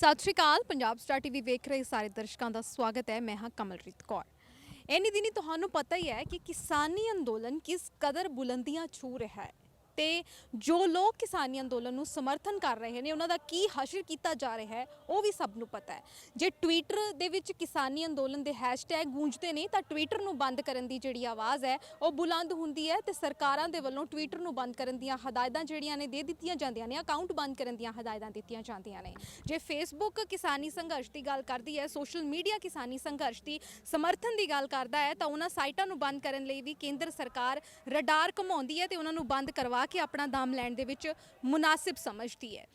ਸਤਿ ਸ਼੍ਰੀ ਅਕਾਲ। Punjab star TV ਵੇਖ ਰਹੇ ਸਾਰੇ ਦਰਸ਼ਕਾਂ ਦਾ ਸਵਾਗਤ ਹੈ। ਮੈਂ ਹਾਂ ਕਮਲਰੀਤ ਕੌਰ। ਇੰਨੀ ਦਿਨੀ ਤੁਹਾਨੂੰ ਪਤਾ ਹੀ ਹੈ ਕਿ ਕਿਸਾਨੀ ਅੰਦੋਲਨ ਕਿਸ ਕਦਰ ਬੁਲੰਦੀਆਂ ਛੂ ਰਿਹਾ ਹੈ ਤੇ ਜੋ ਲੋਕ ਕਿਸਾਨੀ ਅੰਦੋਲਨ ਨੂੰ ਸਮਰਥਨ ਕਰ ਰਹੇ ਨੇ ਉਹਨਾਂ ਦਾ ਕੀ ਹਸ਼ਰ ਕੀਤਾ ਜਾ ਰਿਹਾ ਹੈ ਉਹ ਵੀ ਸਭ ਨੂੰ ਪਤਾ ਹੈ। ਜੇ ਟਵਿੱਟਰ ਦੇ ਵਿੱਚ ਕਿਸਾਨੀ ਅੰਦੋਲਨ ਦੇ ਹੈਸ਼ਟੈਗ ਗੂੰਜਦੇ ਨੇ ਤਾਂ ਟਵਿੱਟਰ ਨੂੰ ਬੰਦ ਕਰਨ ਦੀ ਜਿਹੜੀ ਆਵਾਜ਼ ਹੈ ਉਹ ਬੁਲੰਦ ਹੁੰਦੀ ਹੈ ਤੇ ਸਰਕਾਰਾਂ ਦੇ ਵੱਲੋਂ ਟਵਿੱਟਰ ਨੂੰ ਬੰਦ ਕਰਨ ਦੀਆਂ ਹਦਾਇਤਾਂ ਜਿਹੜੀਆਂ ਨੇ ਦੇ ਦਿੱਤੀਆਂ ਜਾਂਦੀਆਂ ਨੇ, ਅਕਾਊਂਟ ਬੰਦ ਕਰਨ ਦੀਆਂ ਹਦਾਇਤਾਂ ਦਿੱਤੀਆਂ ਜਾਂਦੀਆਂ ਨੇ। ਜੇ ਫੇਸਬੁੱਕ ਕਿਸਾਨੀ ਸੰਘਰਸ਼ ਦੀ ਗੱਲ ਕਰਦੀ ਹੈ, ਸੋਸ਼ਲ ਮੀਡੀਆ ਕਿਸਾਨੀ ਸੰਘਰਸ਼ ਦੀ ਸਮਰਥਨ ਦੀ ਗੱਲ ਕਰਦਾ ਹੈ ਤਾਂ ਉਹਨਾਂ ਸਾਈਟਾਂ ਨੂੰ ਬੰਦ ਕਰਨ ਲਈ ਵੀ ਕੇਂਦਰ ਸਰਕਾਰ ਰਡਾਰ ਘੁਮਾਉਂਦੀ ਹੈ ਤੇ ਉਹਨਾਂ ਨੂੰ ਬੰਦ ਕਰਵਾ ਕੇ ਆਪਣਾ ਦਾਮ ਲੈਣ ਦੇ ਵਿੱਚ ਮੁਨਾਸਿਬ ਸਮਝਦੀ ਹੈ।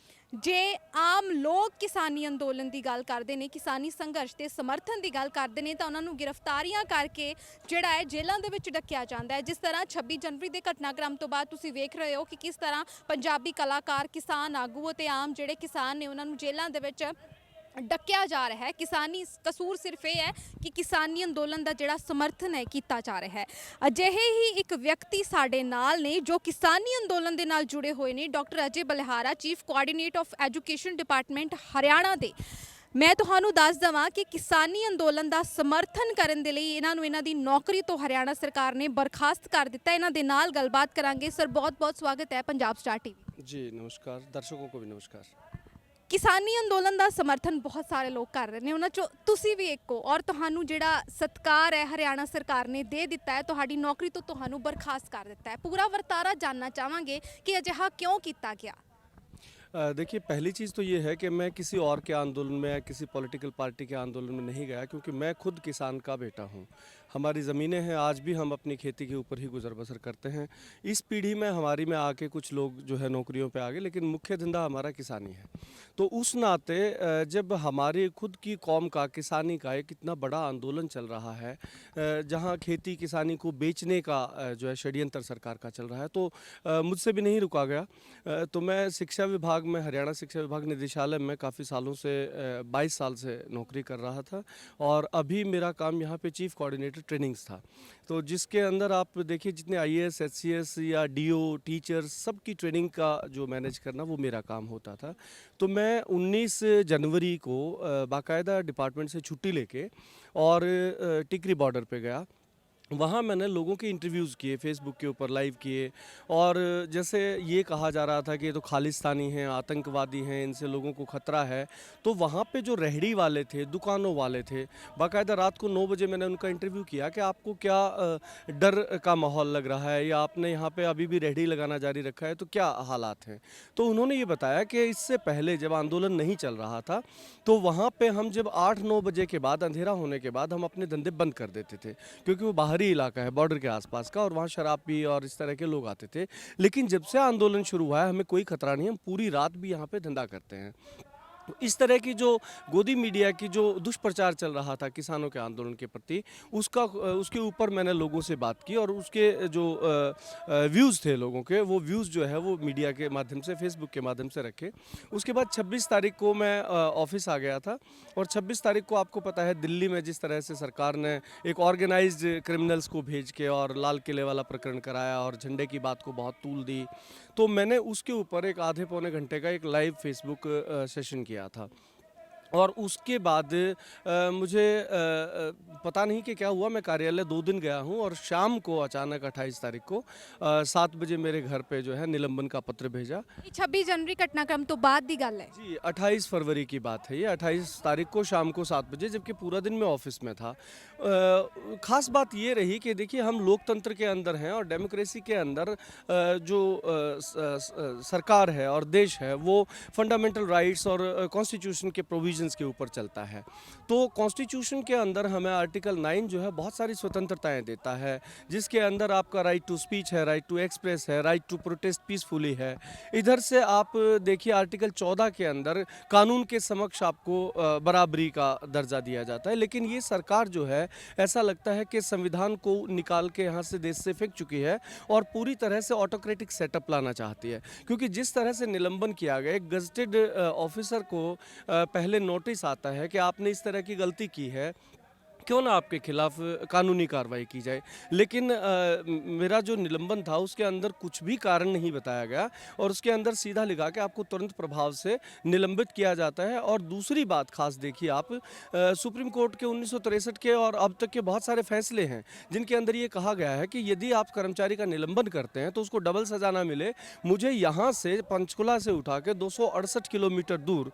ਜੇ ਆਮ ਲੋਕ ਕਿਸਾਨੀ ਅੰਦੋਲਨ ਦੀ ਗੱਲ ਕਰਦੇ ਨੇ, ਕਿਸਾਨੀ ਸੰਘਰਸ਼ ਦੇ ਸਮਰਥਨ ਦੀ ਗੱਲ ਕਰਦੇ ਨੇ ਤਾਂ ਉਹਨਾਂ ਨੂੰ ਗ੍ਰਿਫਤਾਰੀਆਂ ਕਰਕੇ ਜਿਹੜਾ ਹੈ ਜੇਲ੍ਹਾਂ ਦੇ ਵਿੱਚ ਡੱਕਿਆ ਜਾਂਦਾ ਹੈ। ਜਿਸ ਤਰ੍ਹਾਂ 26 ਜਨਵਰੀ ਦੇ ਘਟਨਾਕ੍ਰਮ ਤੋਂ ਬਾਅਦ ਤੁਸੀਂ ਵੇਖ ਰਹੇ ਹੋ ਕਿ ਕਿਸ ਤਰ੍ਹਾਂ ਪੰਜਾਬੀ ਕਲਾਕਾਰ, ਕਿਸਾਨ ਆਗੂ ਅਤੇ ਆਮ ਜਿਹੜੇ ਕਿਸਾਨ ਨੇ ਉਹਨਾਂ ਨੂੰ ਜੇਲ੍ਹਾਂ ਦੇ ਵਿੱਚ ਡੱਕਿਆ ਜਾ ਰਿਹਾ ਹੈ। ਕਿਸਾਨੀ ਕਸੂਰ ਸਿਰਫ ਇਹ ਹੈ ਕਿ ਕਿਸਾਨੀ ਅੰਦੋਲਨ ਦਾ ਜਿਹੜਾ ਸਮਰਥਨ ਹੈ ਕੀਤਾ ਜਾ ਰਿਹਾ ਹੈ। ਅਜਿਹੇ ਹੀ ਇੱਕ ਵਿਅਕਤੀ ਸਾਡੇ ਨਾਲ ਨੇ ਜੋ ਕਿਸਾਨੀ ਅੰਦੋਲਨ ਦੇ ਨਾਲ ਜੁੜੇ ਹੋਏ ਨੇ, doctor Ajay Balihara, chief coordinator of education department Haryana ਦੇ। ਮੈਂ ਤੁਹਾਨੂੰ ਦੱਸ ਦੇਵਾਂ ਕਿ ਕਿਸਾਨੀ ਅੰਦੋਲਨ ਦਾ ਸਮਰਥਨ ਕਰਨ ਦੇ ਲਈ ਇਹਨਾਂ ਨੂੰ ਇਹਨਾਂ ਦੀ ਨੌਕਰੀ ਤੋਂ ਹਰਿਆਣਾ ਸਰਕਾਰ ਨੇ ਬਰਖਾਸਤ ਕਰ ਦਿੱਤਾ। ਇਹਨਾਂ ਦੇ ਨਾਲ ਗੱਲਬਾਤ ਕਰਾਂਗੇ। ਸਰ, ਬਹੁਤ-ਬਹੁਤ ਸਵਾਗਤ ਹੈ ਪੰਜਾਬ ਸਟਾਰ ਟੀਵੀ। जी नमस्कार, दर्शकों को भी नमस्कार। ਕਿਸਾਨੀ ਅੰਦੋਲਨ ਦਾ ਸਮਰਥਨ ਬਹੁਤ ਸਾਰੇ ਲੋਕ ਕਰ ਰਹੇ ਨੇ, ਉਹਨਾਂ ਚੋਂ ਤੁਸੀਂ ਵੀ ਇੱਕ ਹੋ ਔਰ ਤੁਹਾਨੂੰ ਜਿਹੜਾ ਸਤਿਕਾਰ ਹੈ ਹਰਿਆਣਾ ਸਰਕਾਰ ਨੇ ਦੇ ਦਿੱਤਾ ਹੈ, ਤੁਹਾਡੀ ਨੌਕਰੀ ਤੋਂ ਤੁਹਾਨੂੰ ਬਰਖਾਸਤ ਕਰ ਦਿੱਤਾ ਹੈ। ਪੂਰਾ ਵਰਤਾਰਾ ਜਾਨਣਾ ਚਾਹਾਂਗੇ ਕਿ ਅਜਿਹਾ ਕਿਉਂ ਕੀਤਾ ਗਿਆ। देखिए, पहली चीज़ तो ये है कि मैं किसी और के आंदोलन में या किसी पॉलिटिकल पार्टी के आंदोलन में नहीं गया, क्योंकि मैं खुद किसान का बेटा हूँ। हमारी ज़मीनें हैं, आज भी हम अपनी खेती के ऊपर ही गुजर बसर करते हैं। इस पीढ़ी में हमारी में आके कुछ लोग जो है नौकरियों पे आ गए, लेकिन मुख्य धंधा हमारा किसानी है। तो उस नाते जब हमारे खुद की कौम का किसानी का एक इतना बड़ा आंदोलन चल रहा है, जहाँ खेती किसानी को बेचने का जो है षड्यंत्र सरकार का चल रहा है, तो मुझसे भी नहीं रुका गया। तो मैं शिक्षा विभाग में, हरियाणा शिक्षा विभाग निदेशालय में काफ़ी सालों से 22 साल से नौकरी कर रहा था, और अभी मेरा काम यहाँ पे चीफ़ कोऑर्डिनेटर ट्रेनिंग्स था। तो जिसके अंदर आप देखिए जितने आईएएस, एचसीएस या डीओ, टीचर्स, सबकी ट्रेनिंग का जो मैनेज करना वो मेरा काम होता था। तो मैं 19 जनवरी को बाकायदा डिपार्टमेंट से छुट्टी लेके और टिकरी बॉर्डर पे गया। वहाँ मैंने लोगों के इंटरव्यूज़ किए, फेसबुक के ऊपर लाइव किए, और जैसे ये कहा जा रहा था कि ये तो खालिस्तानी हैं, आतंकवादी हैं, इनसे लोगों को ख़तरा है। तो वहाँ पे जो रेहड़ी वाले थे, दुकानों वाले थे, बाकायदा रात को 9 बजे मैंने उनका इंटरव्यू किया कि आपको क्या डर का माहौल लग रहा है, या आपने यहाँ पे अभी भी रेहड़ी लगाना जारी रखा है, तो क्या हालात हैं। तो उन्होंने ये बताया कि इससे पहले जब आंदोलन नहीं चल रहा था तो वहाँ पे हम जब 8-9 बजे के बाद, अंधेरा होने के बाद, हम अपने धंधे बंद कर देते थे, क्योंकि वो बाहरी इलाका है बॉर्डर के आसपास का, और वहाँ शराब पी और इस तरह के लोग आते थे। लेकिन जब से आंदोलन शुरू हुआ है हमें कोई खतरा नहीं है, हम पूरी रात भी यहाँ पे धंधा करते हैं। तो इस तरह की जो गोदी मीडिया की जो दुष्प्रचार चल रहा था किसानों के आंदोलन के प्रति, उसके ऊपर मैंने लोगों से बात की, और उसके जो व्यूज़ थे लोगों के, वो व्यूज़ जो है वो मीडिया के माध्यम से, फेसबुक के माध्यम से रखे। उसके बाद 26 तारीख को मैं ऑफिस आ गया था, और 26 तारीख को आपको पता है दिल्ली में जिस तरह से सरकार ने एक ऑर्गेनाइज्ड क्रिमिनल्स को भेज के और लाल किले वाला प्रकरण कराया और झंडे की बात को बहुत तूल दी, तो मैंने उसके ऊपर एक आधे पौने घंटे का एक लाइव फेसबुक सेशन किया था। और उसके बाद मुझे पता नहीं कि क्या हुआ, मैं कार्यालय 2 दिन गया हूँ, और शाम को अचानक 28 तारीख को 7 बजे मेरे घर पे जो है निलंबन का पत्र भेजा। 26 जनवरी घटनाक्रम तो बाद दी गल है जी, 28 फरवरी की बात है ये, 28 तारीख को शाम को 7 बजे, जबकि पूरा दिन मैं ऑफिस में था। ख़ास बात ये रही कि देखिए हम लोकतंत्र के अंदर हैं, और डेमोक्रेसी के अंदर जो सरकार है और देश है वो फंडामेंटल राइट्स और कॉन्स्टिट्यूशन के प्रोविजंस के ऊपर चलता है। तो कॉन्स्टिट्यूशन के अंदर हमें आर्टिकल 9 जो है बहुत सारी स्वतंत्रताएं देता है, जिसके अंदर आपका राइट टू स्पीच है, राइट टू एक्सप्रेस है, राइट टू प्रोटेस्ट पीसफुली है। इधर से आप देखिए आर्टिकल 14 के अंदर कानून के समक्ष आपको बराबरी का दर्जा दिया जाता है। लेकिन ये सरकार जो है, ऐसा लगता है कि संविधान को निकाल के यहाँ से, देश से फेंक चुकी है, और पूरी तरह से ऑटोक्रेटिक सेटअप लाना चाहती है। क्योंकि जिस तरह से निलंबन किया गया, एक गजटेड ऑफिसर को पहले नोटिस आता है कि आपने इस तरह की गलती की है, क्यों ना आपके खिलाफ कानूनी कार्रवाई की जाए। लेकिन मेरा जो निलंबन था उसके अंदर कुछ भी कारण नहीं बताया गया और उसके अंदर सीधा लिखा कि आपको तुरंत प्रभाव से निलंबित किया जाता है। और दूसरी बात खास देखिए आप, सुप्रीम कोर्ट के 1963 के और अब तक के बहुत सारे फैसले हैं जिनके अंदर ये कहा गया है कि यदि आप कर्मचारी का निलंबन करते हैं तो उसको डबल सजा ना मिले। मुझे यहाँ से पंचकुला से उठा के 268 किलोमीटर दूर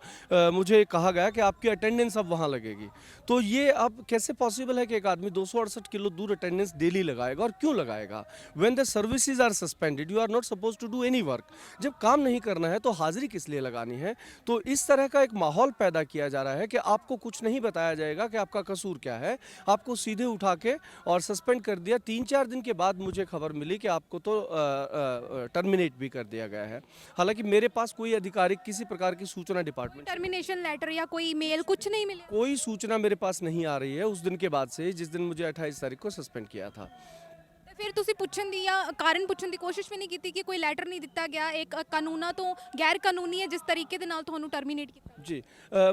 मुझे कहा गया कि आपकी अटेंडेंस अब वहाँ लगेगी। तो ये अब कैसे पॉसिबल है कि एक आदमी 268 किलो दूर अटेंडेंस डेली लगाएगा, और क्यों लगाएगा? When the services are suspended you are not suppose to do any work. जब काम नहीं करना है तो हाजिरी किस लिए लगानी है? तो इस तरह का एक माहौल पैदा किया जा रहा है कि आपको कुछ नहीं बताया जाएगा कि आपका कसूर क्या है। आपको सीधे उठा के और सस्पेंड कर दिया। 3-4 दिन के बाद मुझे खबर मिली कि आपको तो टर्मिनेट भी कर दिया गया है। हालांकि मेरे पास कोई आधिकारिक किसी प्रकार की सूचना डिपार्टमेंट, टर्मिनेशन लेटर या कोई ईमेल कुछ नहीं मिले? कोई सूचना मेरे पास नहीं आ रही है उस दिन के बाद से, जिस दिन मुझे 28 तारीख को सस्पेंड किया था। ਤੇ ਫਿਰ ਤੁਸੀਂ ਪੁੱਛਣ ਦੀ ਜਾਂ ਕਾਰਨ ਪੁੱਛਣ ਦੀ ਕੋਸ਼ਿਸ਼ ਵੀ ਨਹੀਂ ਕੀਤੀ ਕਿ ਕੋਈ ਲੈਟਰ ਨਹੀਂ ਦਿੱਤਾ ਗਿਆ, ਇੱਕ ਕਾਨੂੰਨਾਂ ਤੋਂ ਗੈਰ ਕਾਨੂੰਨੀ ਹੈ ਜਿਸ ਤਰੀਕੇ ਦੇ ਨਾਲ ਤੁਹਾਨੂੰ ਟਰਮੀਨੇਟ ਕੀਤਾ? जी,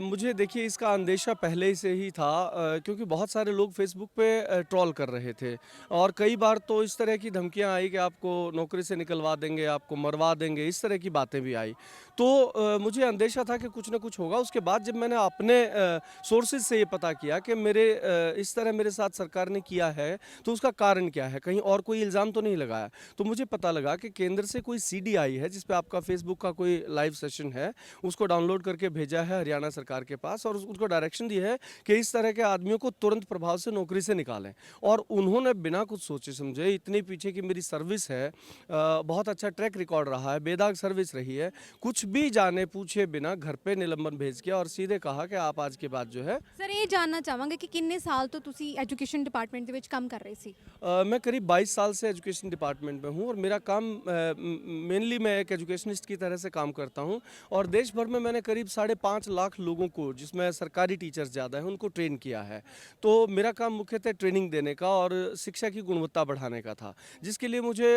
मुझे देखिए इसका अंदेशा पहले से ही था, क्योंकि बहुत सारे लोग फेसबुक पे ट्रोल कर रहे थे और कई बार तो इस तरह की धमकियां आई कि आपको नौकरी से निकलवा देंगे, आपको मरवा देंगे, इस तरह की बातें भी आई। तो मुझे अंदेशा था कि कुछ ना कुछ होगा। उसके बाद जब मैंने अपने सोर्सेज से ये पता किया कि इस तरह मेरे साथ सरकार ने किया है तो उसका कारण क्या है, कहीं और कोई इल्ज़ाम तो नहीं लगाया। तो मुझे पता लगा कि केंद्र से कोई CD आई है जिस पे आपका फेसबुक का कोई लाइव सेशन है, उसको डाउनलोड करके भेजा है हरियाणा सरकार के पास और उनको डायरेक्शन दी है कि इस तरह के आदमियों को तुरंत प्रभाव से नौकरी से निकालें। और उन्होंने बिना कुछ सोचे समझे, इतने पीछे की मेरी सर्विस है, बहुत अच्छा ट्रैक रिकॉर्ड रहा है, बेदाग सर्विस रही है, कुछ भी जाने पूछे बिना घर पे निलंबन भेज किया और सीधे कहा कि आप आज के बाद जो है। ਸਰ ਇਹ ਜਾਨਣਾ ਚਾਹਾਂਗੇ ਕਿ ਕਿੰਨੇ ਸਾਲ ਤੋਂ ਤੁਸੀਂ ਐਜੂਕੇਸ਼ਨ ਡਿਪਾਰਟਮੈਂਟ ਦੇ ਵਿੱਚ ਕੰਮ ਕਰ ਰਹੇ ਸੀ? मैं करीब 22 साल से एजुकेशन डिपार्टमेंट में हूँ और मेरा काम मेनली मैं एक एजुकेशनिस्ट की तरह से काम करता हूँ और देश भर में मैंने करीब 5.5 लाख लोगों को, जिसमें सरकारी टीचर्स ज़्यादा हैं, उनको ट्रेन किया है। तो मेरा काम मुख्यतः ट्रेनिंग देने का और शिक्षा की गुणवत्ता बढ़ाने का था, जिसके लिए मुझे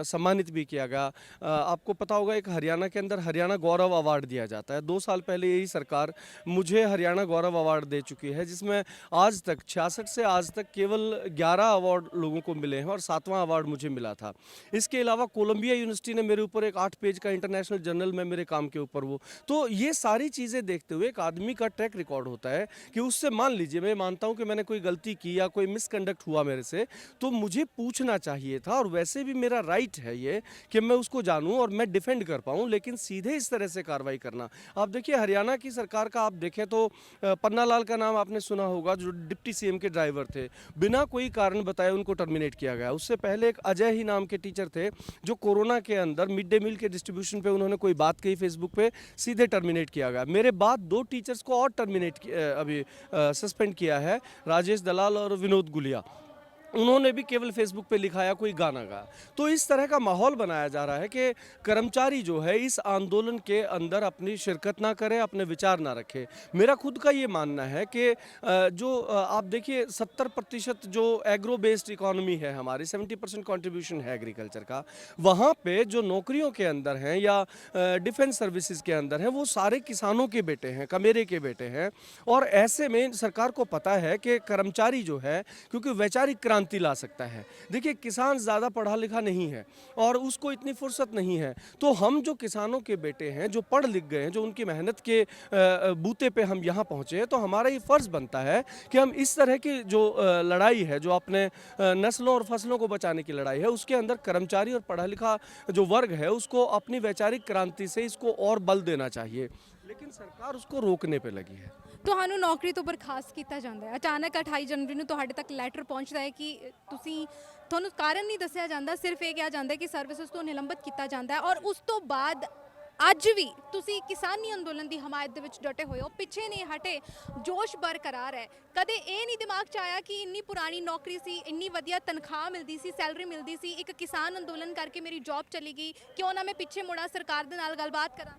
सम्मानित भी किया गया। आपको पता होगा एक हरियाणा के अंदर हरियाणा गौरव अवार्ड दिया जाता है। 2 साल पहले यही सरकार मुझे हरियाणा गौरव अवार्ड दे चुकी है, जिसमें आज तक 66 से आज तक केवल 11 अवार्ड लोगों को मिले हैं और 7वां अवार्ड मुझे मिला था। इसके अलावा कोलंबिया यूनिवर्सिटी ने मेरे ऊपर एक 8 पेज का इंटरनेशनल जर्नल में मेरे काम के ऊपर वो। तो ये सारी चीज़ें देखते हुए एक आदमी का ट्रैक रिकॉर्ड होता है कि उससे, मान लीजिए मैं मानता हूँ कि मैंने कोई गलती की या कोई मिसकंडक्ट हुआ मेरे से, तो मुझे पूछना चाहिए था और वैसे भी मेरा राइट है ये कि मैं उसको जानूँ और मैं डिफेंड कर पाऊँ। लेकिन सीधे इस तरह से कार्रवाई करना, आप देखिए हरियाणा की सरकार का आप देखें तो पन्ना लाल का नाम आपने सुना होगा, जो डिप्टी CM के ड्राइवर थे, बिना कोई कारण बताए उनको टर्मिनेट किया गया। उससे पहले एक अजय ही नाम के टीचर थे जो कोरोना के अंदर मिड डे मील के डिस्ट्रीब्यूशन पे उन्होंने कोई बात कही फेसबुक पे, सीधे टर्मिनेट किया गया। मेरे बाद 2 टीचर्स को और अभी सस्पेंड किया है, राजेश दलाल और विनोद गुलिया। उन्होंने भी केवल फेसबुक पे लिखा या कोई गाना गाया। तो इस तरह का माहौल बनाया जा रहा है कि कर्मचारी जो है इस आंदोलन के अंदर अपनी शिरकत ना करे, अपने विचार ना रखे। मेरा खुद का ये मानना है कि आप देखिए 70% जो एग्रो बेस्ड इकोनॉमी है हमारी, 70% कंट्रीब्यूशन है एग्रीकल्चर का, वहाँ पे जो नौकरियों के अंदर हैं या डिफेंस सर्विसेज के अंदर हैं, वो सारे किसानों के बेटे हैं, कमेरे के बेटे हैं। और ऐसे में सरकार को पता है कि कर्मचारी जो है, क्योंकि वैचारिक क्रांति ला सकता है। देखिए किसान ज़्यादा पढ़ा लिखा नहीं है और उसको इतनी फुर्सत नहीं है, तो हम जो किसानों के बेटे हैं, जो पढ़ लिख गए हैं, जो उनकी मेहनत के बूते पे हम यहाँ पहुँचे हैं, तो हमारा ये फ़र्ज़ बनता है कि हम इस तरह की जो लड़ाई है, जो अपने नस्लों और फसलों को बचाने की लड़ाई है, उसके अंदर कर्मचारी और पढ़ा लिखा जो वर्ग है उसको अपनी वैचारिक क्रांति से इसको और बल देना चाहिए। लेकिन सरकार उसको रोकने पे लगी है। ਤੁਹਾਨੂੰ ਨੌਕਰੀ ਤੋਂ ਬਰਖਾਸਤ ਕੀਤਾ ਜਾਂਦਾ ਹੈ, ਅਚਾਨਕ 28 ਜਨਵਰੀ ਨੂੰ ਤੁਹਾਡੇ ਤੱਕ ਲੈਟਰ ਪਹੁੰਚਦਾ ਹੈ ਕਿ ਤੁਹਾਨੂੰ ਕਾਰਨ ਨਹੀਂ ਦੱਸਿਆ ਜਾਂਦਾ, ਸਿਰਫ ਇਹ ਕਿਹਾ ਜਾਂਦਾ ਹੈ ਕਿ ਸਰਵਿਸਿਜ਼ ਤੋਂ ਨਿਲੰਬਿਤ ਕੀਤਾ ਜਾਂਦਾ ਹੈ ਔਰ ਉਸ ਤੋਂ ਬਾਅਦ ਅੱਜ ਵੀ ਤੁਸੀਂ ਕਿਸਾਨੀ ਅੰਦੋਲਨ ਦੀ ਹਮਾਇਤ ਦੇ ਵਿੱਚ ਡਟੇ ਹੋਏ ਹੋ, ਪਿੱਛੇ ਨਹੀਂ ਹਟੇ, ਜੋਸ਼ ਬਰਕਰਾਰ ਹੈ। ਕਦੇ ਇਹ ਨਹੀਂ ਦਿਮਾਗ 'ਚ ਆਇਆ ਕਿ ਇੰਨੀ ਪੁਰਾਣੀ ਨੌਕਰੀ ਸੀ, ਇੰਨੀ ਵਧੀਆ ਤਨਖਾਹ ਮਿਲਦੀ ਸੀ, ਸੈਲਰੀ ਮਿਲਦੀ ਸੀ, ਇੱਕ ਕਿਸਾਨ ਅੰਦੋਲਨ ਕਰਕੇ ਮੇਰੀ ਜੌਬ ਚਲੀ ਗਈ, ਕਿਉਂ ਨਾ ਮੈਂ ਪਿੱਛੇ ਮੁੜਾਂ, ਸਰਕਾਰ ਦੇ ਨਾਲ ਗੱਲਬਾਤ ਕਰਾਂ?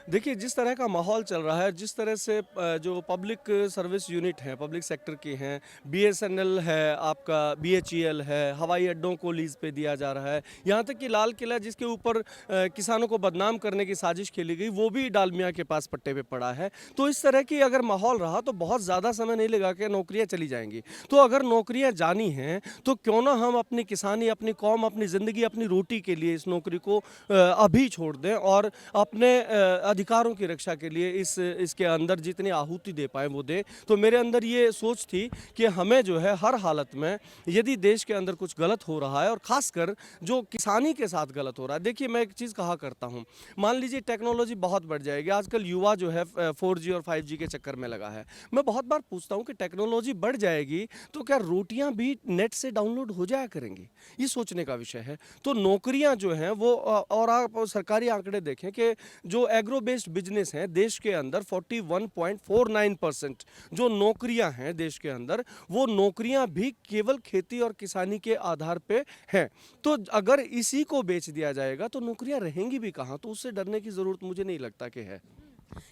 देखिए, जिस तरह का माहौल चल रहा है, जिस तरह से जो पब्लिक सर्विस यूनिट हैं, पब्लिक सेक्टर की हैं, बीएसएनएल है, आपका बीएचईएल है, हवाई अड्डों को लीज़ पे दिया जा रहा है, यहाँ तक कि लाल किला जिसके ऊपर किसानों को बदनाम करने की साजिश खेली गई, वो भी डालमिया के पास पट्टे पे पड़ा है। तो इस तरह की अगर माहौल रहा तो बहुत ज़्यादा समय नहीं लगा के नौकरियाँ चली जाएंगी। तो अगर नौकरियाँ जानी हैं तो क्यों ना हम अपनी किसानी, अपनी कौम, अपनी ज़िंदगी, अपनी रोटी के लिए इस नौकरी को अभी छोड़ दें और अपने अधिकारों की रक्षा के लिए इसके अंदर जितनी आहुति दे पाएँ वो दें। तो मेरे अंदर ये सोच थी कि हमें जो है हर हालत में, यदि देश के अंदर कुछ गलत हो रहा है और ख़ासकर जो किसानी के साथ गलत हो रहा है, देखिए मैं एक चीज़ कहा करता हूँ, मान लीजिए टेक्नोलॉजी बहुत बढ़ जाएगी, आजकल युवा जो है 4G और 5G के चक्कर में लगा है। मैं बहुत बार पूछता हूँ कि टेक्नोलॉजी बढ़ जाएगी तो क्या रोटियाँ भी नेट से डाउनलोड हो जाया करेंगी? ये सोचने का विषय है। तो नौकरियाँ जो हैं वो और आप सरकारी आंकड़े देखें कि जो एग्रो बेस्ड बिजनेस हैं देश के अंदर 41.49% जो नौकरियां हैं देश के अंदर, वो नौकरियां भी केवल खेती और किसानी के आधार पे हैं। तो अगर इसी को बेच दिया जाएगा तो नौकरियां रहेंगी भी कहाँ? तो उससे डरने की ज़रूरत मुझे नहीं लगता कि है।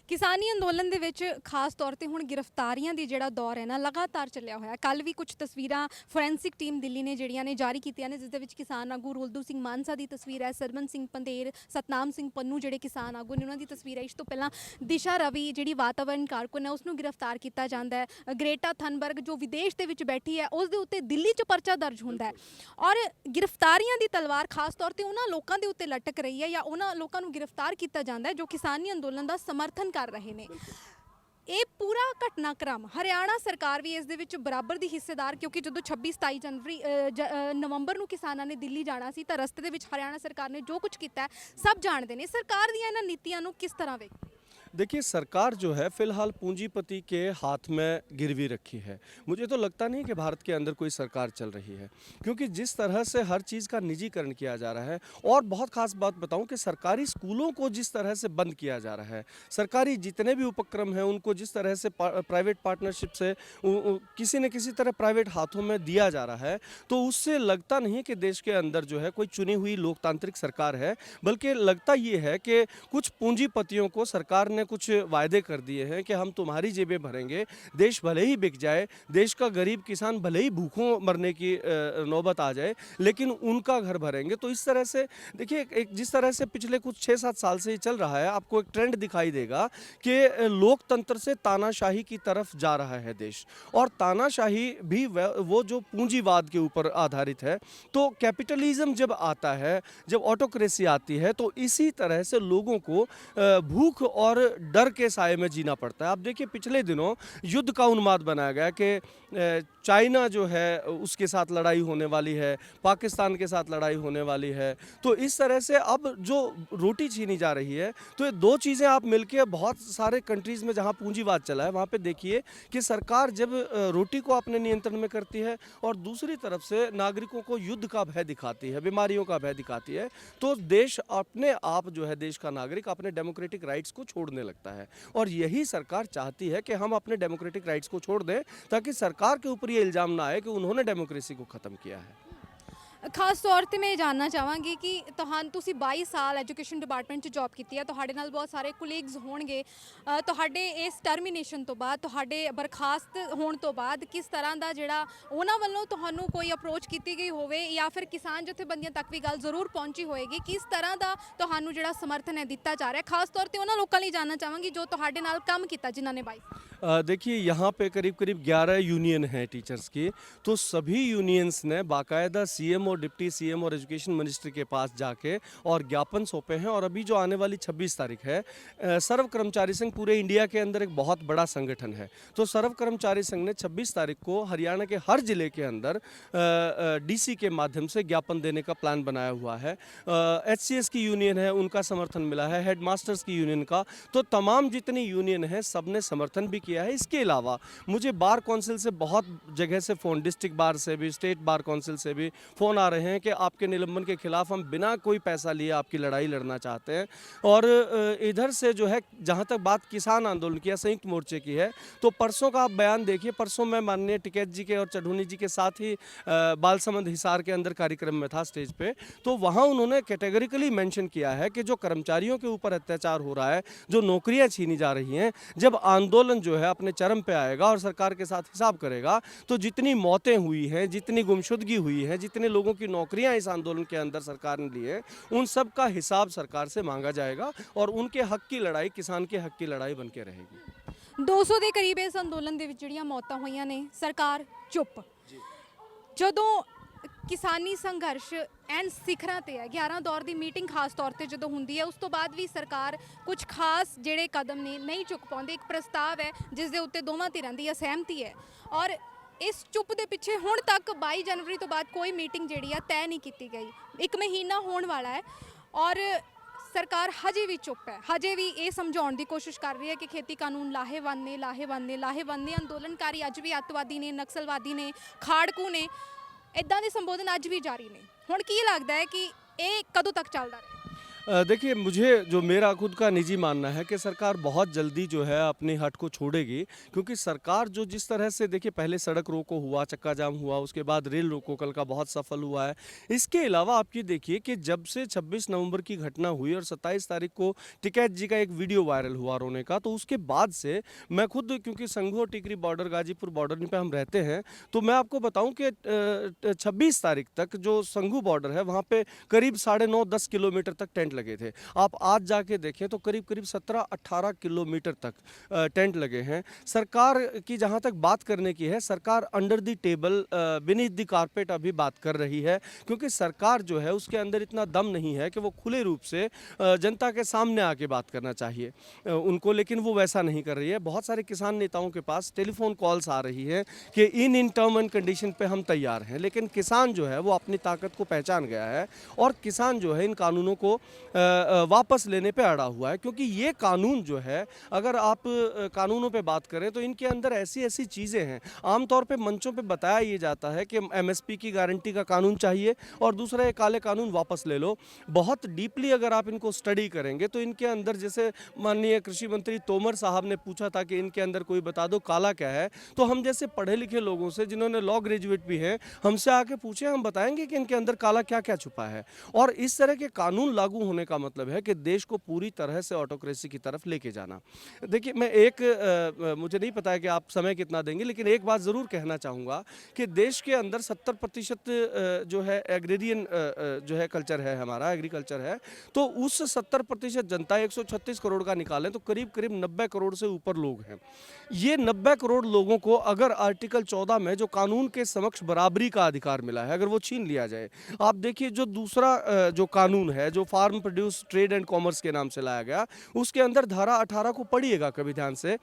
ਕਿਸਾਨੀ ਅੰਦੋਲਨ ਦੇ ਵਿੱਚ ਖਾਸ ਤੌਰ ਤੇ ਹੁਣ ਗ੍ਰਿਫਤਾਰੀਆਂ ਦੀ ਜਿਹੜਾ ਦੌਰ ਹੈ ਨਾ ਲਗਾਤਾਰ ਚੱਲਿਆ ਹੋਇਆ। ਕੱਲ ਵੀ ਕੁਝ ਤਸਵੀਰਾਂ ਫੋਰੈਂਸਿਕ ਟੀਮ ਦਿੱਲੀ ਨੇ ਜਿਹੜੀਆਂ ਨੇ ਜਾਰੀ ਕੀਤੀਆਂ ਨੇ, ਜਿਸ ਦੇ ਵਿੱਚ ਕਿਸਾਨ ਆਗੂ ਰੋਲਦੂ ਸਿੰਘ ਮਾਨਸਾ ਦੀ ਤਸਵੀਰ ਹੈ, ਸਰਵਨ ਸਿੰਘ ਪੰਧੇਰ, ਸਤਨਾਮ ਸਿੰਘ ਪੰਨੂ ਜਿਹੜੇ ਕਿਸਾਨ ਆਗੂ ਨੇ ਉਹਨਾਂ ਦੀ ਤਸਵੀਰ ਹੈ। ਇਸ ਤੋਂ ਪਹਿਲਾਂ ਦਿਸ਼ਾ ਰਵੀ ਜਿਹੜੀ ਵਾਤਾਵਰਣ ਕਾਰਕੁਨ ਹੈ ਉਸ ਨੂੰ ਗ੍ਰਿਫਤਾਰ ਕੀਤਾ ਜਾਂਦਾ ਹੈ। ਗ੍ਰੇਟਾ ਥਨਬਰਗ ਜੋ ਵਿਦੇਸ਼ ਦੇ ਵਿੱਚ ਬੈਠੀ ਹੈ ਉਸ ਦੇ ਉੱਤੇ ਦਿੱਲੀ 'ਚ ਪਰਚਾ ਦਰਜ ਹੁੰਦਾ ਹੈ ਔਰ ਗ੍ਰਿਫਤਾਰੀਆਂ ਦੀ ਤਲਵਾਰ ਖਾਸ ਤੌਰ ਤੇ ਉਹਨਾਂ ਲੋਕਾਂ ਦੇ ਉੱਤੇ ਲਟਕ ਰਹੀ ਹੈ ਜਾਂ ਉਹਨਾਂ ਲੋਕਾਂ ਨੂੰ ਗ੍ਰਿਫਤਾਰ ਕੀਤਾ ਜਾਂਦਾ ਹੈ ਜੋ ਕਿਸਾਨੀ ਅੰਦੋਲਨ ਦਾ ਸਮਰਥਨ ਕਰ ਰਹੇ ਨੇ। ਇਹ ਪੂਰਾ ਘਟਨਾਕ੍ਰਮ ਹਰਿਆਣਾ ਸਰਕਾਰ ਵੀ ਇਸ ਦੇ ਵਿੱਚ ਬਰਾਬਰ ਦੀ ਹਿੱਸੇਦਾਰ, ਕਿਉਂਕਿ ਜਦੋਂ 26-27 ਜਨਵਰੀ ਨਵੰਬਰ ਨੂੰ ਕਿਸਾਨਾਂ ਨੇ ਦਿੱਲੀ ਜਾਣਾ ਸੀ ਤਾਂ ਰਸਤੇ ਦੇ ਵਿੱਚ ਹਰਿਆਣਾ ਸਰਕਾਰ ਨੇ ਜੋ ਕੁਝ ਕੀਤਾ ਸਭ ਜਾਣਦੇ ਨੇ। ਸਰਕਾਰ ਦੀਆਂ ਇਹਨਾਂ ਨੀਤੀਆਂ ਨੂੰ ਕਿਸ ਤਰ੍ਹਾਂ ਵੇਖ? देखिए, सरकार जो है फिलहाल पूंजीपति के हाथ में गिरवी रखी है। मुझे तो लगता नहीं कि भारत के अंदर कोई सरकार चल रही है, क्योंकि जिस तरह से हर चीज़ का निजीकरण किया जा रहा है। और बहुत खास बात बताऊं कि सरकारी स्कूलों को जिस तरह से बंद किया जा रहा है, सरकारी जितने भी उपक्रम हैं उनको जिस तरह से प्राइवेट पार्टनरशिप से किसी न किसी तरह प्राइवेट हाथों में दिया जा रहा है, तो उससे लगता नहीं कि देश के अंदर जो है कोई चुनी हुई लोकतांत्रिक सरकार है, बल्कि लगता ये है कि कुछ पूंजीपतियों को सरकार ने कुछ वायदे कर दिए हैं कि हम तुम्हारी जेबें भरेंगे, देश भले ही बिक जाए, देश का गरीब किसान भले ही भूखों मरने की नौबत आ जाए, लेकिन उनका घर भरेंगे। तो इस तरह से देखिए, एक जिस तरह से पिछले कुछ 6-7 साल से ये चल रहा है, आपको एक ट्रेंड दिखाई देगा कि लोकतंत्र से तानाशाही की तरफ जा रहा है देश। और तानाशाही भी वो जो पूंजीवाद के ऊपर आधारित है। तो कैपिटलिज्म जब आता है, जब ऑटोक्रेसी आती है, तो इसी तरह से लोगों को भूख और डर के साए में जीना पड़ता है। आप देखिए, पिछले दिनों युद्ध का उन्माद बनाया गया कि चाइना जो है उसके साथ लड़ाई होने वाली है, पाकिस्तान के साथ लड़ाई होने वाली है। तो इस तरह से अब जो रोटी छीनी जा रही है, तो ये दो चीज़ें आप मिलके बहुत सारे कंट्रीज़ में जहाँ पूंजीवाद चला है वहाँ पे देखिए कि सरकार जब रोटी को अपने नियंत्रण में करती है और दूसरी तरफ से नागरिकों को युद्ध का भय दिखाती है, बीमारियों का भय दिखाती है, तो देश अपने आप जो है, देश का नागरिक अपने डेमोक्रेटिक राइट्स को छोड़ने लगता है। और यही सरकार चाहती है कि हम अपने डेमोक्रेटिक राइट्स को छोड़ दें, ताकि सरकार के ऊपर ये इल्ज़ाम ना आए कि उन्होंने डेमोक्रेसी को ख़त्म किया है। ਖਾਸ ਤੌਰ ਤੇ ਮੈਂ ਇਹ ਜਾਣਨਾ ਚਾਹਾਂਗੀ ਕਿ ਤੁਸੀਂ 22 ਸਾਲ ਐਜੂਕੇਸ਼ਨ ਡਿਪਾਰਟਮੈਂਟ 'ਚ ਜੌਬ ਕੀਤੀ ਹੈ, ਤੁਹਾਡੇ ਨਾਲ ਬਹੁਤ ਸਾਰੇ ਕੋਲੀਗਸ ਹੋਣਗੇ। ਤੁਹਾਡੇ ਇਸ ਟਰਮੀਨੇਸ਼ਨ ਤੋਂ ਬਾਅਦ, ਤੁਹਾਡੇ ਬਰਖਾਸਤ ਹੋਣ ਤੋਂ ਬਾਅਦ ਕਿਸ ਤਰ੍ਹਾਂ ਦਾ ਜਿਹੜਾ ਉਹਨਾਂ ਵੱਲੋਂ ਤੁਹਾਨੂੰ ਕੋਈ ਅਪਰੋਚ ਕੀਤੀ ਗਈ ਹੋਵੇ ਜਾਂ ਫਿਰ ਕਿਸਾਨ ਜਥੇਬੰਦੀਆਂ ਤੱਕ ਵੀ ਗੱਲ ਜ਼ਰੂਰ ਪਹੁੰਚੀ ਹੋਏਗੀ, ਕਿਸ ਤਰ੍ਹਾਂ ਦਾ ਤੁਹਾਨੂੰ ਜਿਹੜਾ ਸਮਰਥਨ ਹੈ ਦਿੱਤਾ ਜਾ ਰਿਹਾ? ਖਾਸ ਤੌਰ ਤੇ ਉਹਨਾਂ ਲੋਕਾਂ ਲਈ ਜਾਣਨਾ ਚਾਹਾਂਗੀ ਜੋ ਤੁਹਾਡੇ ਨਾਲ ਕੰਮ ਕੀਤਾ, ਜਿਨ੍ਹਾਂ ਨੇ 22 देखिए, यहाँ पे करीब 11 यूनियन हैं टीचर्स की। तो सभी यूनियंस ने बाकायदा सीएम और डिप्टी सीएम और एजुकेशन मिनिस्टर के पास जाके और ज्ञापन सौंपे हैं। और अभी जो आने वाली 26 तारीख है, सर्व कर्मचारी संघ पूरे इंडिया के अंदर एक बहुत बड़ा संगठन है। तो सर्व कर्मचारी संघ ने 26 तारीख को हरियाणा के हर ज़िले के अंदर डीसी के माध्यम से ज्ञापन देने का प्लान बनाया हुआ है। HCS की यूनियन है, उनका समर्थन मिला है, हेड मास्टर्स की यूनियन का। तो तमाम जितनी यूनियन है सब ने समर्थन भी किया है। इसके अलावा मुझे बार काउंसिल से बहुत जगह से फ़ोन, डिस्ट्रिक्ट बार से भी, स्टेट बार काउंसिल से भी फ़ोन आ रहे हैं कि आपके निलंबन के खिलाफ हम बिना कोई पैसा लिए आपकी लड़ाई लड़ना चाहते हैं। और इधर से जो है, जहाँ तक बात किसान आंदोलन की या संयुक्त मोर्चे की है, तो परसों का आप बयान देखिए। परसों मैं माननीय टिकैत जी के और चढ़ूनी जी के साथ ही बालसमंद हिसार के अंदर कार्यक्रम में था स्टेज पे, तो वहाँ उन्होंने कैटेगरिकली मेंशन किया है कि जो कर्मचारियों के ऊपर अत्याचार हो रहा है, जो नौकरियां छीनी जा रही हैं, जब आंदोलन जो है अपने चरम पे आएगा और सरकार के साथ हिसाब करेगा, तो जितनी मौतें हुई हैं, जितनी गुमशुदगी हुई है, जितने लोगों की नौकरियां इस आंदोलन के अंदर सरकार ने ली है, उन सब का हिसाब सरकार से मांगा जाएगा और उनके हक की लड़ाई, किसान के हक की लड़ाई बन के रहेगी। 200 ਦੇ ਕਰੀਬ ਇਸ ਅੰਦੋਲਨ ਦੇ ਵਿੱਚ ਜਿਹੜੀਆਂ ਮੌਤਾਂ ਹੋਈਆਂ ਨੇ, ਸਰਕਾਰ ਚੁੱਪ। ਜਦੋਂ ਕਿਸਾਨੀ ਸੰਘਰਸ਼ ਐਨ ਸਿਖਰਾਂ ਤੇ ਹੈ, 11 ਦੌਰ ਦੀ ਮੀਟਿੰਗ ਖਾਸ ਤੌਰ ਤੇ ਜਦੋਂ ਹੁੰਦੀ ਹੈ, ਉਸ ਤੋਂ ਬਾਅਦ ਵੀ ਸਰਕਾਰ ਕੁਝ ਖਾਸ ਜਿਹੜੇ ਕਦਮ ਨੇ ਨਹੀਂ ਚੁੱਕ ਪਾਉਂਦੀ। ਇੱਕ ਪ੍ਰਸਤਾਵ ਹੈ ਜਿਸ ਦੇ ਉੱਤੇ ਦੋਵਾਂ ਧਿਰਾਂ ਦੀ ਅਸਹਿਮਤੀ ਹੈ ਔਰ ਇਸ ਚੁੱਪ ਦੇ ਪਿੱਛੇ ਹੁਣ ਤੱਕ 22 ਜਨਵਰੀ ਤੋਂ ਬਾਅਦ ਕੋਈ ਮੀਟਿੰਗ ਜਿਹੜੀ ਆ ਤੈਅ ਨਹੀਂ ਕੀਤੀ ਗਈ। 1 ਮਹੀਨਾ ਹੋਣ ਵਾਲਾ ਹੈ ਔਰ ਸਰਕਾਰ ਹਜੇ ਵੀ ਚੁੱਪ ਹੈ, ਹਜੇ ਵੀ ਇਹ ਸਮਝਾਉਣ ਦੀ ਕੋਸ਼ਿਸ਼ ਕਰ ਰਹੀ ਹੈ ਕਿ ਖੇਤੀ ਕਾਨੂੰਨ ਲਾਹੇਵੰਦ ਨੇ, ਲਾਹੇਵੰਦ ਨੇ, ਲਾਹੇਵੰਦ ਨੇ। ਅੰਦੋਲਨਕਾਰੀ ਅੱਜ ਵੀ ਅੱਤਵਾਦੀ ਨੇ, ਨਕਸਲਵਾਦੀ ਨੇ, ਖਾੜਕੂ ਨੇ, ਇੱਦਾਂ ਦੇ ਸੰਬੋਧਨ ਅੱਜ ਵੀ ਜਾਰੀ ਨੇ। ਹੁਣ ਕੀ ਲੱਗਦਾ ਹੈ ਕਿ ਇਹ ਕਦੋਂ ਤੱਕ ਚੱਲਦਾ ਰਹੇ? देखिए, मुझे जो मेरा खुद का निजी मानना है कि सरकार बहुत जल्दी जो है अपनी हट को छोड़ेगी, क्योंकि सरकार जो जिस तरह से, देखिए, पहले सड़क रोको हुआ, चक्का जाम हुआ, उसके बाद रेल रोको कल का बहुत सफल हुआ है। इसके अलावा आप ये देखिए कि जब से 26 नवंबर की घटना हुई और 27 तारीख को टिकैत जी का एक वीडियो वायरल हुआ रोने का, तो उसके बाद से मैं खुद, क्योंकि संघो टिकरी बॉर्डर, गाजीपुर बॉर्डर पे हम रहते हैं, तो मैं आपको बताऊं कि 26 तारीख तक जो संघू बॉर्डर है वहाँ पे करीब 9.5-10 किलोमीटर तक टेंट लगे थे। आप आज जाके देखें तो करीब करीब 17-18 किलोमीटर तक टेंट लगे हैं। सरकार की जहां तक बात करने की है, सरकार under the table, beneath the carpet अभी बात कर रही है, क्योंकि सरकार जो है उसके अंदर इतना दम नहीं है कि वो खुले रूप से जनता के सामने आके बात करना चाहिए उनको, लेकिन वो वैसा नहीं कर रही है। बहुत सारे किसान नेताओं के पास टेलीफोन कॉल्स आ रही है कि इन टर्म एंड कंडीशन पे हम तैयार हैं, लेकिन किसान जो है वो अपनी ताकत को पहचान गया है और किसान जो है इन कानूनों को वापस लेने पे अड़ा हुआ है। क्योंकि ये कानून जो है, अगर आप कानूनों पे बात करें तो इनके अंदर ऐसी ऐसी चीज़ें हैं, आमतौर पे मंचों पे बताया ये जाता है कि एमएसपी की गारंटी का कानून चाहिए और दूसरा ये काले कानून वापस ले लो। बहुत डीपली अगर आप इनको स्टडी करेंगे तो इनके अंदर, जैसे माननीय कृषि मंत्री तोमर साहब ने पूछा था कि इनके अंदर कोई बता दो काला क्या है, तो हम जैसे पढ़े लिखे लोगों से, जिन्होंने लॉ ग्रेजुएट भी हैं, हमसे आके पूछे, हम बताएंगे कि इनके अंदर काला क्या क्या छुपा है। और इस तरह के कानून लागू होने का मतलब है कि देश को पूरी तरह से ऑटोक्रेसी की तरफ लेके जाना। देखिए, मैं मुझे नहीं पता है कि आप समय कितना देंगे, लेकिन एक बात ज़रूर कहना चाहूँगा कि देश के अंदर 70% जो है एग्रेरियन जो है कल्चर है, हमारा एग्रीकल्चर है, तो उस 70% जनता, 136 करोड़ का निकालें तो करीब करीब 90 करोड़ से ऊपर लोग हैं। ये 90 करोड़ लोगों को अगर आर्टिकल 14 में जो कानून के समक्ष बराबरी का अधिकार मिला है, अगर वो छीन लिया जाए, आप देखिए जो दूसरा जो कानून है, जो farm produce trade and commerce के नाम से लाया गया, उसके अंदर धारा 18 को पढ़िएगा कभी ध्यान से।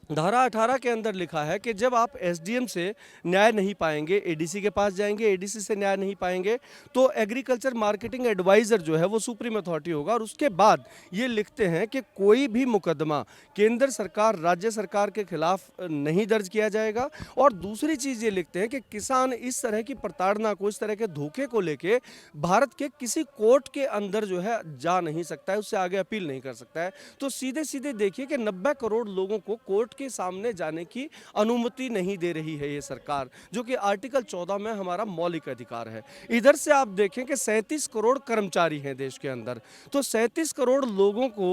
धारा 18 के अंदर लिखा है कि जब आप एसडीएम से न्याय नहीं पाएंगे, एडीसी के पास जाएंगे, एडीसी से न्याय नहीं पाएंगे, तो एग्रीकल्चर मार्केटिंग एडवाइज़र जो है वो सुप्रीम अथॉरिटी होगा। और उसके बाद ये लिखते हैं कि कोई भी मुकदमा केंद्र सरकार, राज्य सरकार के खिलाफ नहीं दर्ज किया जाएगा। और दूसरी चीज़ ये लिखते हैं कि किसान इस तरह की प्रताड़ना को, इस तरह के धोखे को लेके भारत के किसी कोर्ट के अंदर जो है जा नहीं सकता है, उससे आगे अपील नहीं कर सकता है। तो सीधे सीधे देखिए कि 90 करोड़ लोगों को कोर्ट के सामने जाने की अनुमति नहीं दे रही है ये सरकार, जो कि आर्टिकल 14 में हमारा मौलिक अधिकार है। इधर से आप देखें कि 37 करोड़ कर्मचारी हैं देश के अंदर, तो 37 करोड़ लोगों को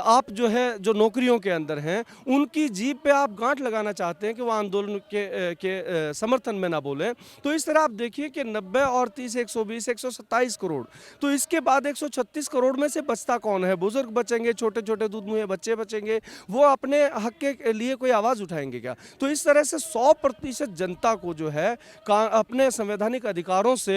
आप जो है, जो नौकरियों के अंदर हैं, उनकी जीभ पे आप गांठ लगाना चाहते हैं कि वो आंदोलन के समर्थन में ना बोलें। तो इस तरह आप देखिए कि 90 और 30, 120, 127 करोड़, तो इसके बाद 136 करोड़ में से बचता कौन है? बुजुर्ग बचेंगे, छोटे छोटे दूध मुहे बच्चे बचेंगे, वो अपने हक के लिए कोई आवाज़ उठाएंगे क्या? तो इस तरह से 100% जनता को जो है अपने संवैधानिक अधिकारों से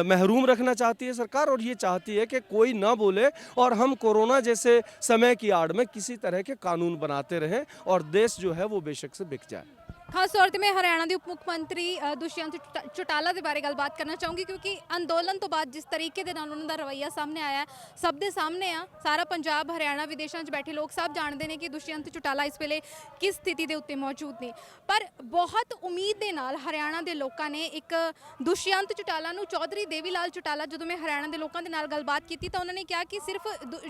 महरूम रखना चाहती है सरकार, और ये चाहती है कि कोई ना बोले और हम कोरोना जैसे समय की आड़ में किसी तरह के कानून बनाते रहें और देश जो है वो बेशक से बिक जाए। ਖਾਸ ਤੌਰ ਤੇ ਮੈਂ ਹਰਿਆਣਾ ਦੇ ਉਪ ਮੁੱਖ ਮੰਤਰੀ ਦੁਸ਼ਯੰਤ ਚੌਟਾਲਾ ਦੇ ਬਾਰੇ ਗੱਲਬਾਤ ਕਰਨਾ ਚਾਹੂੰਗੀ ਕਿਉਂਕਿ ਅੰਦੋਲਨ ਤੋਂ ਬਾਅਦ ਜਿਸ ਤਰੀਕੇ ਦੇ ਨਾਲ ਉਹਨਾਂ ਦਾ ਰਵੱਈਆ ਸਾਹਮਣੇ ਆਇਆ ਹੈ, ਸਭ ਦੇ ਸਾਹਮਣੇ ਆ। ਸਾਰਾ ਪੰਜਾਬ, ਹਰਿਆਣਾ, ਵਿਦੇਸ਼ਾਂ 'ਚ ਬੈਠੇ ਲੋਕ ਸਭ ਜਾਣਦੇ ਨੇ ਕਿ ਦੁਸ਼ਯੰਤ ਚੌਟਾਲਾ ਇਸ ਵੇਲੇ ਕਿਸ ਸਥਿਤੀ ਦੇ ਉੱਤੇ ਮੌਜੂਦ ਨੇ। ਪਰ ਬਹੁਤ ਉਮੀਦ ਦੇ ਨਾਲ ਹਰਿਆਣਾ ਦੇ ਲੋਕਾਂ ਨੇ ਇੱਕ ਦੁਸ਼ਯੰਤ ਚੌਟਾਲਾ ਨੂੰ ਚੌਧਰੀ ਦੇਵੀ ਲਾਲ ਚੌਟਾਲਾ, ਜਦੋਂ ਮੈਂ ਹਰਿਆਣਾ ਦੇ ਲੋਕਾਂ ਦੇ ਨਾਲ ਗੱਲਬਾਤ ਕੀਤੀ ਤਾਂ ਉਹਨਾਂ ਨੇ ਕਿਹਾ ਕਿ ਸਿਰਫ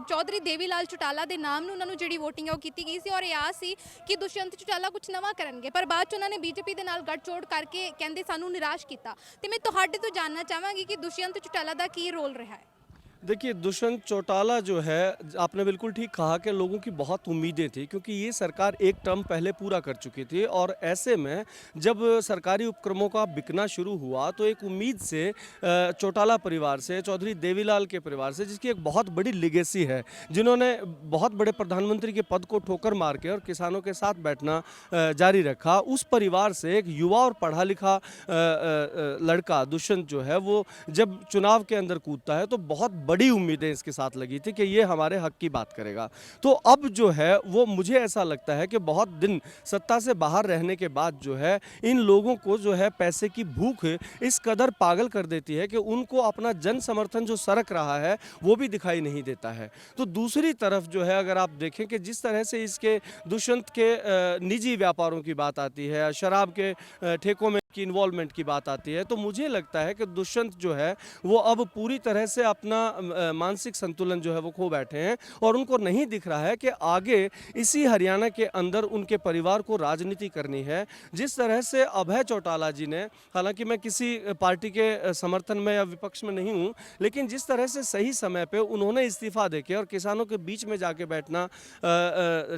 ਚੌਧਰੀ ਦੇਵੀ ਲਾਲ ਚੌਟਾਲਾ ਦੇ ਨਾਮ ਨੂੰ ਉਹਨਾਂ ਨੂੰ ਜਿਹੜੀ ਵੋਟਿੰਗ ਹੈ ਉਹ ਕੀਤੀ ਗਈ ਸੀ ਔਰ ਇਹ ਆਸ ਸੀ ਕਿ ਦੁਸ਼ਯੰਤ ਚੌਟਾਲਾ ਕੁਝ ਨਵਾਂ ਕਰਨਗੇ। ਪਰ ਬਾਅਦ 'ਚ ਉਹਨਾਂ ਨੇ ਬੀਜੇਪੀ ਦੇ ਨਾਲ ਗੱਠਜੋੜ ਕਰਕੇ ਕਹਿੰਦੇ ਸਾਨੂੰ ਨਿਰਾਸ਼ ਕੀਤਾ। ਤੇ ਮੈਂ ਤੁਹਾਡੇ ਤੋਂ ਜਾਨਣਾ ਚਾਹਾਂਗੀ ਕਿ ਦੁਸ਼ਯੰਤ ਚੌਟਾਲਾ ਦਾ ਕੀ ਰੋਲ ਰਿਹਾ है। देखिए, दुष्यंत चौटाला जो है, आपने बिल्कुल ठीक कहा कि लोगों की बहुत उम्मीदें थी क्योंकि ये सरकार एक टर्म पहले पूरा कर चुकी थी और ऐसे में जब सरकारी उपक्रमों का बिकना शुरू हुआ तो एक उम्मीद से चौटाला परिवार से, चौधरी देवीलाल के परिवार से, जिसकी एक बहुत बड़ी लिगेसी है, जिन्होंने बहुत बड़े प्रधानमंत्री के पद को ठोकर मार के और किसानों के साथ बैठना जारी रखा, उस परिवार से एक युवा और पढ़ा लिखा लड़का दुष्यंत जो है वो जब चुनाव के अंदर कूदता है तो बहुत बड़ी उम्मीदें इसके साथ लगी थी कि ये हमारे हक की बात करेगा। तो अब जो है वो मुझे ऐसा लगता है कि बहुत दिन सत्ता से बाहर रहने के बाद जो है इन लोगों को जो है पैसे की भूख इस कदर पागल कर देती है कि उनको अपना जन समर्थन जो सरक रहा है वो भी दिखाई नहीं देता है। तो दूसरी तरफ जो है अगर आप देखें कि जिस तरह से इसके दुष्यंत के निजी व्यापारों की बात आती है, शराब के ठेकों में की इन्वॉल्वमेंट की बात आती है, तो मुझे लगता है कि दुष्यंत जो है वो अब पूरी तरह से अपना मानसिक संतुलन जो है वो खो बैठे हैं और उनको नहीं दिख रहा है कि आगे इसी हरियाणा के अंदर उनके परिवार को राजनीति करनी है। जिस तरह से अभय चौटाला जी ने, हालांकि मैं किसी पार्टी के समर्थन में या विपक्ष में नहीं हूँ, लेकिन जिस तरह से सही समय पे उन्होंने इस्तीफा देके और किसानों के बीच में जाके बैठना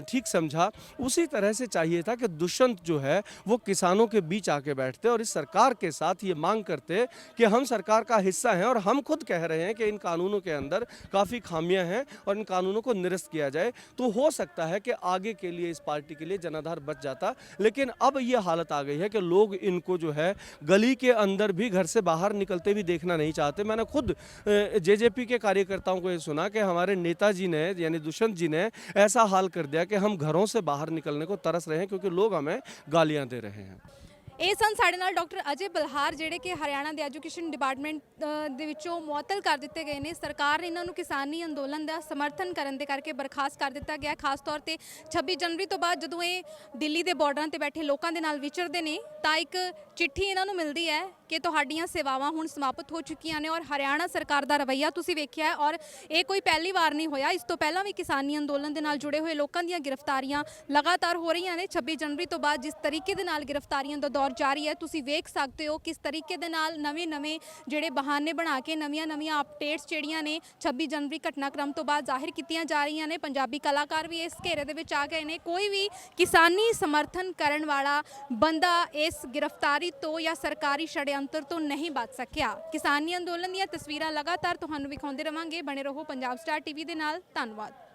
ठीक समझा, उसी तरह से चाहिए था कि दुष्यंत जो है वो किसानों के बीच आके बैठते और इस सरकार के साथ ये मांग करते कि हम सरकार का हिस्सा हैं और हम खुद कह रहे हैं कि इन कानूनों के अंदर काफ़ी खामियां हैं और इन कानूनों को निरस्त किया जाए, तो हो सकता है कि आगे के लिए इस पार्टी के लिए जनाधार बच जाता। लेकिन अब ये हालत आ गई है कि लोग इनको जो है गली के अंदर भी घर से बाहर निकलते भी देखना नहीं चाहते। मैंने खुद जेजेपी के कार्यकर्ताओं को ये सुना कि हमारे नेताजी ने, यानी दुष्यंत जी ने, ऐसा हाल कर दिया कि हम घरों से बाहर निकलने को तरस रहे हैं क्योंकि लोग हमें गालियां दे रहे हैं। ਇਹ ਸਨ ਸਾਡੇ ਨਾਲ ਡਾਕਟਰ ਅਜੇ ਬਲਹਾਰ, ਜਿਹੜੇ ਕਿ ਹਰਿਆਣਾ ਦੇ ਐਜੂਕੇਸ਼ਨ ਡਿਪਾਰਟਮੈਂਟ ਦੇ ਵਿੱਚੋਂ ਮੁਅੱਤਲ ਕਰ ਦਿੱਤੇ ਗਏ ਨੇ। ਸਰਕਾਰ ਨੇ ਇਹਨਾਂ ਨੂੰ ਕਿਸਾਨੀ ਅੰਦੋਲਨ ਦਾ ਸਮਰਥਨ ਕਰਨ ਦੇ ਕਰਕੇ ਬਰਖਾਸਤ ਕਰ ਦਿੱਤਾ ਗਿਆ। ਖਾਸ ਤੌਰ ਤੇ 26 ਜਨਵਰੀ ਤੋਂ ਬਾਅਦ ਜਦੋਂ ਇਹ ਦਿੱਲੀ ਦੇ ਬਾਰਡਰਾਂ ਤੇ ਬੈਠੇ ਲੋਕਾਂ ਦੇ ਨਾਲ ਵਿਚਰਦੇ ਨੇ ਤਾਂ ਇੱਕ ਚਿੱਠੀ ਇਹਨਾਂ ਨੂੰ ਮਿਲਦੀ ਹੈ ਕਿ ਤੁਹਾਡੀਆਂ ਸੇਵਾਵਾਂ ਹੁਣ ਸਮਾਪਤ ਹੋ ਚੁੱਕੀਆਂ ਨੇ। ਔਰ ਹਰਿਆਣਾ ਸਰਕਾਰ ਦਾ ਰਵੱਈਆ ਤੁਸੀਂ ਵੇਖਿਆ ਔਰ ਇਹ ਕੋਈ ਪਹਿਲੀ ਵਾਰ ਨਹੀਂ ਹੋਇਆ, ਇਸ ਤੋਂ ਪਹਿਲਾਂ ਵੀ ਕਿਸਾਨੀ ਅੰਦੋਲਨ ਦੇ ਨਾਲ ਜੁੜੇ ਹੋਏ ਲੋਕਾਂ ਦੀਆਂ ਗ੍ਰਿਫਤਾਰੀਆਂ ਲਗਾਤਾਰ ਹੋ ਰਹੀਆਂ ਨੇ। 26 ਜਨਵਰੀ ਤੋਂ ਬਾਅਦ ਜਿਸ ਤਰੀਕੇ ਦੇ ਨਾਲ ਗ੍ਰਿਫਤਾਰੀਆਂ ਦਾ ਦੌਰ ਜਾਰੀ ਹੈ, ਤੁਸੀਂ ਵੇਖ ਸਕਦੇ ਹੋ ਕਿਸ ਤਰੀਕੇ ਦੇ ਨਾਲ ਨਵੇਂ-ਨਵੇਂ ਜਿਹੜੇ ਬਹਾਨੇ ਬਣਾ ਕੇ ਨਵੀਆਂ-ਨਵੀਆਂ ਅਪਡੇਟਸ ਜਿਹੜੀਆਂ ਨੇ 26 ਜਨਵਰੀ ਘਟਨਾਕ੍ਰਮ ਤੋਂ ਬਾਅਦ ਜ਼ਾਹਿਰ ਕੀਤੀਆਂ ਜਾ ਰਹੀਆਂ ਨੇ। ਪੰਜਾਬੀ ਕਲਾਕਾਰ ਵੀ ਇਸ ਘੇਰੇ ਦੇ ਵਿੱਚ ਆ ਗਏ ਨੇ। ਕੋਈ ਵੀ ਕਿਸਾਨੀ ਸਮਰਥਨ ਕਰਨ ਵਾਲਾ ਬੰਦਾ ਇਸ ਗ੍ਰਿਫਤਾਰੀ ਤੋਂ ਜਾਂ ਸਰਕਾਰੀ ਛੜਯੰਤਰ ਤੋਂ ਨਹੀਂ ਬਚ ਸਕਿਆ। ਕਿਸਾਨੀ ਅੰਦੋਲਨ ਦੀਆਂ ਤਸਵੀਰਾਂ ਲਗਾਤਾਰ ਤੁਹਾਨੂੰ ਵਿਖਾਉਂਦੇ ਰਵਾਂਗੇ। ਬਣੇ ਰਹੋ ਪੰਜਾਬ ਸਟਾਰ ਟੀਵੀ ਦੇ ਨਾਲ। ਧੰਨਵਾਦ।